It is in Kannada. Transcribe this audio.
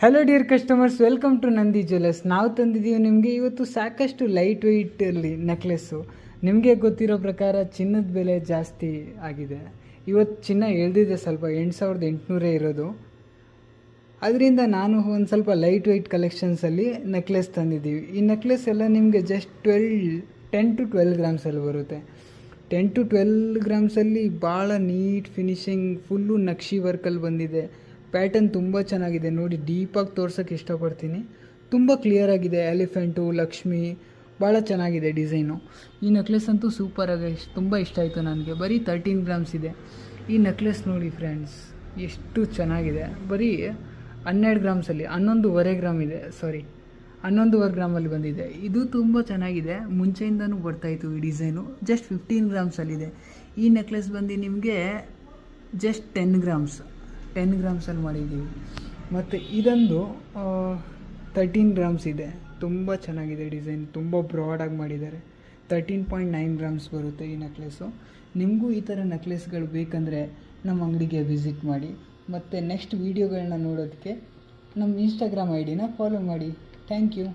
Hello dear customers, welcome to Nandi jewellers. ನಾವು ತಂದಿದ್ದೀವಿ ನಿಮಗೆ ಇವತ್ತು ಸಾಕಷ್ಟು ಲೈಟ್ ವೆಯ್ಟಲ್ಲಿ ನೆಕ್ಲೆಸ್ಸು. ನಿಮಗೆ ಗೊತ್ತಿರೋ ಪ್ರಕಾರ ಚಿನ್ನದ ಬೆಲೆ ಜಾಸ್ತಿ ಆಗಿದೆ. ಇವತ್ತು ಚಿನ್ನ ಇಳಿದಿದೆ, ಸ್ವಲ್ಪ 8,800 ಇರೋದು. ಅದರಿಂದ ನಾನು ಒಂದು ಸ್ವಲ್ಪ ಲೈಟ್ ವೆಯ್ಟ್ ಕಲೆಕ್ಷನ್ಸಲ್ಲಿ ನೆಕ್ಲೆಸ್ ತಂದಿದ್ದೀವಿ. ಈ ನೆಕ್ಲೆಸ್ ಎಲ್ಲ ನಿಮಗೆ ಜಸ್ಟ್ 10 to 12 ಗ್ರಾಮ್ಸಲ್ಲಿ ಬರುತ್ತೆ. 10 to 12 ಗ್ರಾಮ್ಸಲ್ಲಿ ಭಾಳ ನೀಟ್ ಫಿನಿಶಿಂಗ್, ಫುಲ್ಲು ನಕ್ಷಿ ವರ್ಕಲ್ಲಿ ಬಂದಿದೆ. ಪ್ಯಾಟರ್ನ್ ತುಂಬ ಚೆನ್ನಾಗಿದೆ ನೋಡಿ, ಡೀಪಾಗಿ ತೋರ್ಸೋಕ್ಕೆ ಇಷ್ಟಪಡ್ತೀನಿ. ತುಂಬ ಕ್ಲಿಯರಾಗಿದೆ. ಎಲಿಫೆಂಟು, ಲಕ್ಷ್ಮಿ, ಭಾಳ ಚೆನ್ನಾಗಿದೆ ಡಿಸೈನು. ಈ ನೆಕ್ಲೆಸ್ ಅಂತೂ ಸೂಪರಾಗಿ ತುಂಬ ಇಷ್ಟ ಆಯಿತು ನನಗೆ. ಬರೀ 13 ಗ್ರಾಮ್ಸ್ ಇದೆ ಈ ನೆಕ್ಲೆಸ್. ನೋಡಿ ಫ್ರೆಂಡ್ಸ್, ಎಷ್ಟು ಚೆನ್ನಾಗಿದೆ. ಬರೀ 12 ಗ್ರಾಮ್ಸಲ್ಲಿ 11.5 ಗ್ರಾಮ್ ಇದೆ, 11.5 ಗ್ರಾಮಲ್ಲಿ ಬಂದಿದೆ. ಇದು ತುಂಬ ಚೆನ್ನಾಗಿದೆ, ಮುಂಚೆಯಿಂದನೂ ಬರ್ತಾಯಿತ್ತು ಈ ಡಿಸೈನು. ಜಸ್ಟ್ 15 ಗ್ರಾಮ್ಸಲ್ಲಿದೆ. ಈ ನೆಕ್ಲೆಸ್ ಬಂದು ನಿಮಗೆ ಜಸ್ಟ್ 10 ಗ್ರಾಮ್ಸಲ್ಲಿ ಮಾಡಿದ್ದೀವಿ. ಮತ್ತು ಇದೊಂದು 13 ಗ್ರಾಮ್ಸ್ ಇದೆ. ತುಂಬ ಚೆನ್ನಾಗಿದೆ ಡಿಸೈನ್, ತುಂಬ ಬ್ರಾಡಾಗಿ ಮಾಡಿದ್ದಾರೆ. 13.9 ಗ್ರಾಮ್ಸ್ ಬರುತ್ತೆ ಈ ನೆಕ್ಲೆಸ್ಸು. ನಿಮಗೂ ಈ ಥರ ನೆಕ್ಲೆಸ್ಗಳು ಬೇಕಂದರೆ ನಮ್ಮ ಅಂಗಡಿಗೆ ವಿಸಿಟ್ ಮಾಡಿ. ಮತ್ತು ನೆಕ್ಸ್ಟ್ ವೀಡಿಯೋಗಳನ್ನ ನೋಡೋದಕ್ಕೆ ನಮ್ಮ ಇನ್ಸ್ಟಾಗ್ರಾಮ್ ಐಡಿನ ಫಾಲೋ ಮಾಡಿ. Thank you.